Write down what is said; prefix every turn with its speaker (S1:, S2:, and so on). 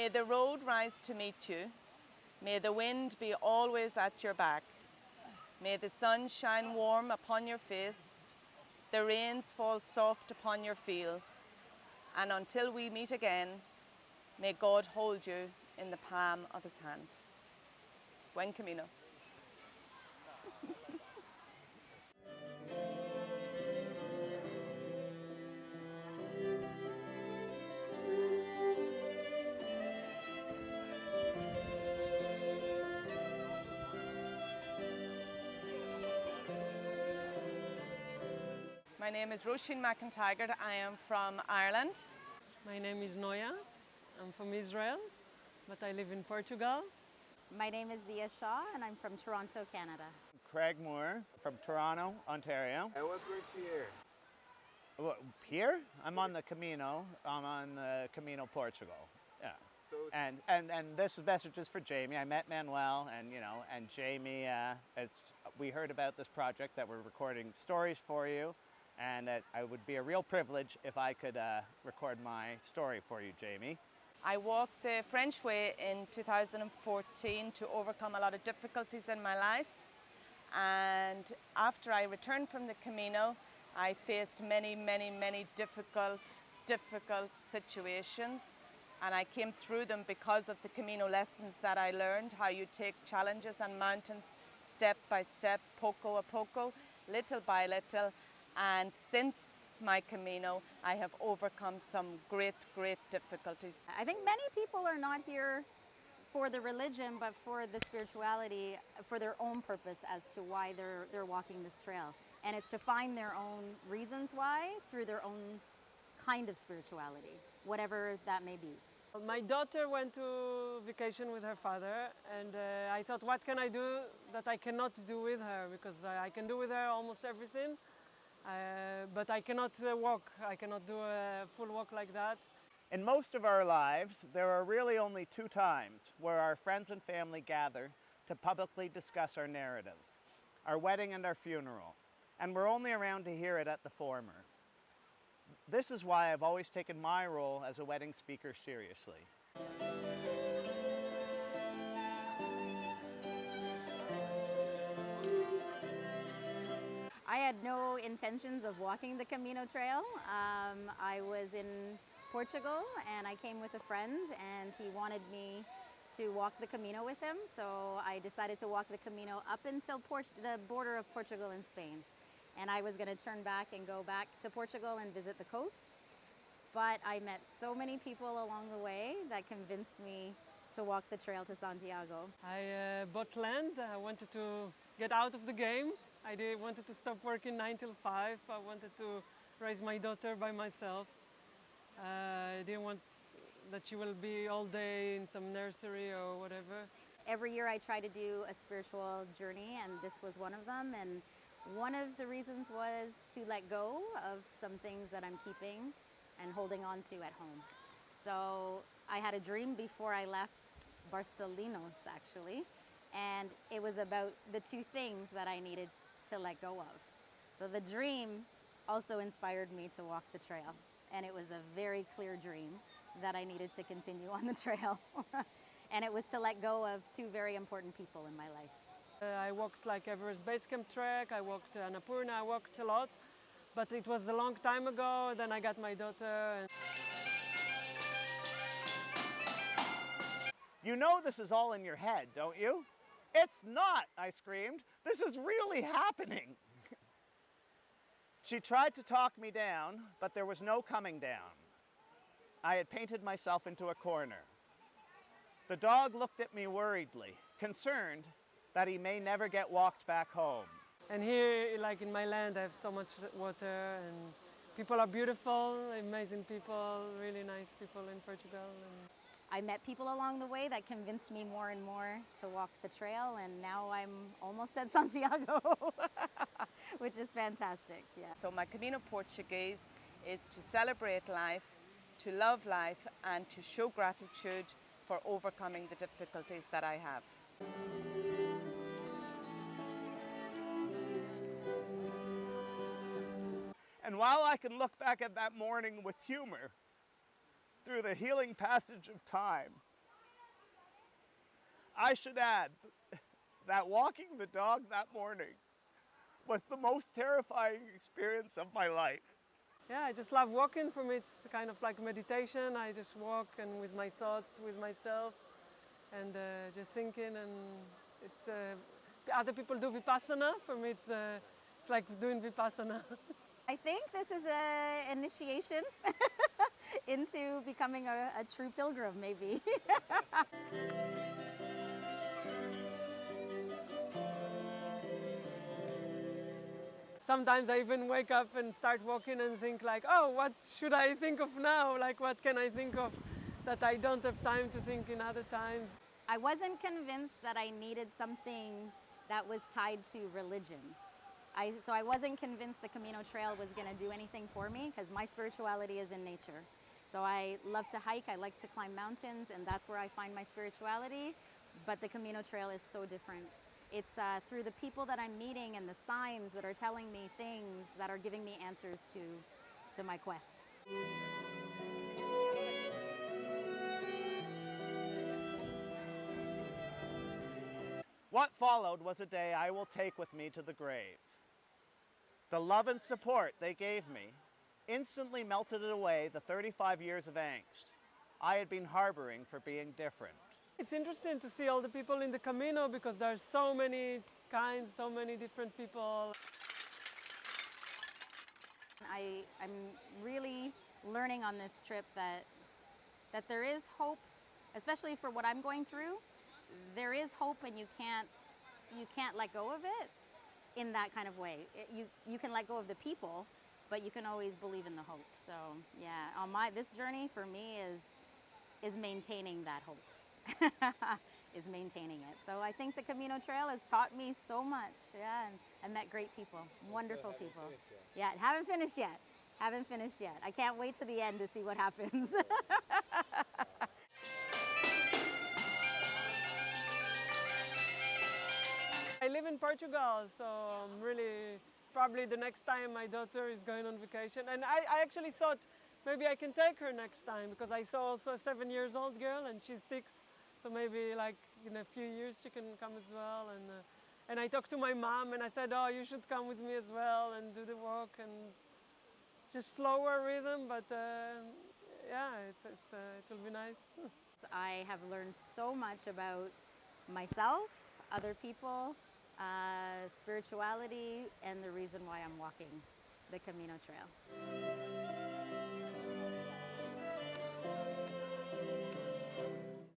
S1: May the road rise to meet you. May the wind be always at your back. May the sun shine warm upon your face. The rains fall soft upon your fields. And until we meet again, may God hold you in the palm of his hand. Buen Camino. My name is Roisin McIntyre. I am from Ireland.
S2: My name is Noya. I'm from Israel, but I live in Portugal.
S3: My name is Zia Shaw and I'm from Toronto, Canada.
S4: Craig Moore from Toronto, Ontario.
S5: And what brings you here?
S4: Here? I'm on the Camino. I'm on the Camino Portugal. Yeah.
S5: So
S4: and this message is for Jamie. I met Manuel and Jamie, we heard about this project that we're recording stories for you, and that it would be a real privilege if I could record my story for you, Jamie.
S1: I walked the French way in 2014 to overcome a lot of difficulties in my life. And after I returned from the Camino, I faced many difficult situations. And I came through them because of the Camino lessons that I learned, how you take challenges and mountains step by step, poco a poco, little by little. And since my Camino, I have overcome some great difficulties.
S3: I think many people are not here for the religion, but for the spirituality, for their own purpose as to why they're walking this trail. And it's to find their own reasons why through their own kind of spirituality, whatever that may be.
S2: My daughter went to vacation with her father, and I thought, what can I do that I cannot do with her? Because I can do with her almost everything, but I cannot walk. I cannot do a full walk like that.
S4: In most of our lives, there are really only two times where our friends and family gather to publicly discuss our narrative, our wedding and our funeral, and we're only around to hear it at the former. This is why I've always taken my role as a wedding speaker seriously.
S3: I had no intentions of walking the Camino Trail. I was in Portugal and I came with a friend and he wanted me to walk the Camino with him. So I decided to walk the Camino up until the border of Portugal and Spain. And I was going to turn back and go back to Portugal and visit the coast. But I met so many people along the way that convinced me to walk the trail to Santiago.
S2: I bought land. I wanted to get out of the game. I wanted to stop working 9 till 5. I wanted to raise my daughter by myself. I didn't want that she will be all day in some nursery or whatever.
S3: Every year I try to do a spiritual journey, and this was one of them. And one of the reasons was to let go of some things that I'm keeping and holding on to at home. So I had a dream before I left Barcelonas, actually, and it was about the two things that I needed to let go of. So the dream also inspired me to walk the trail, and it was a very clear dream that I needed to continue on the trail. And it was to let go of two very important people in my life.
S2: I walked like Everest Base Camp Trek, I walked Annapurna, I walked a lot, but it was a long time ago. Then I got my daughter.
S4: You know this is all in your head, don't you? It's not, I screamed. This is really happening. She tried to talk me down, but there was no coming down. I had painted myself into a corner. The dog looked at me worriedly, concerned that he may never get walked back home.
S2: And here, like in my land, I have so much water and people are beautiful, amazing people, really nice people in Portugal. And
S3: I met people along the way that convinced me more and more to walk the trail, and now I'm almost at Santiago, which is fantastic. Yeah.
S1: So my Camino Portuguese is to celebrate life, to love life, and to show gratitude for overcoming the difficulties that I have.
S4: And while I can look back at that morning with humor, through the healing passage of time, I should add that walking the dog that morning was the most terrifying experience of my life.
S2: Yeah, I just love walking. For me, it's kind of like meditation. I just walk and with my thoughts, with myself, and just thinking. And it's other people do vipassana. For me, it's like doing vipassana.
S3: I think this is an initiation into becoming a true pilgrim, maybe.
S2: Sometimes I even wake up and start walking and think like, oh, what should I think of now? Like, what can I think of that I don't have time to think in other times?
S3: I wasn't convinced that I needed something that was tied to religion. So I wasn't convinced the Camino Trail was going to do anything for me because my spirituality is in nature. So I love to hike, I like to climb mountains, and that's where I find my spirituality. But the Camino Trail is so different. It's through the people that I'm meeting and the signs that are telling me things that are giving me answers to my quest.
S4: What followed was a day I will take with me to the grave. The love and support they gave me instantly melted away the 35 years of angst I had been harboring for being different.
S2: It's interesting to see all the people in the Camino because there are so many kinds, so many different people.
S3: I'm really learning on this trip that there is hope, especially for what I'm going through. There is hope, and you can't let go of it in that kind of way. You can let go of the people, but you can always believe in the hope. So yeah, on this journey for me is maintaining that hope. Is maintaining it. So I think the Camino Trail has taught me so much. Yeah, and met great people, wonderful people. Yeah, haven't finished yet. Haven't finished yet. I can't wait to the end to see what happens.
S2: I live in Portugal, so really probably the next time my daughter is going on vacation. And I actually thought maybe I can take her next time because I saw also a 7-year-old girl and she's 6. So maybe like in a few years she can come as well. And I talked to my mom and I said, oh, you should come with me as well and do the walk and just slower rhythm, but yeah, it will be nice.
S3: I have learned so much about myself, other people, spirituality, and the reason why I'm walking the Camino Trail.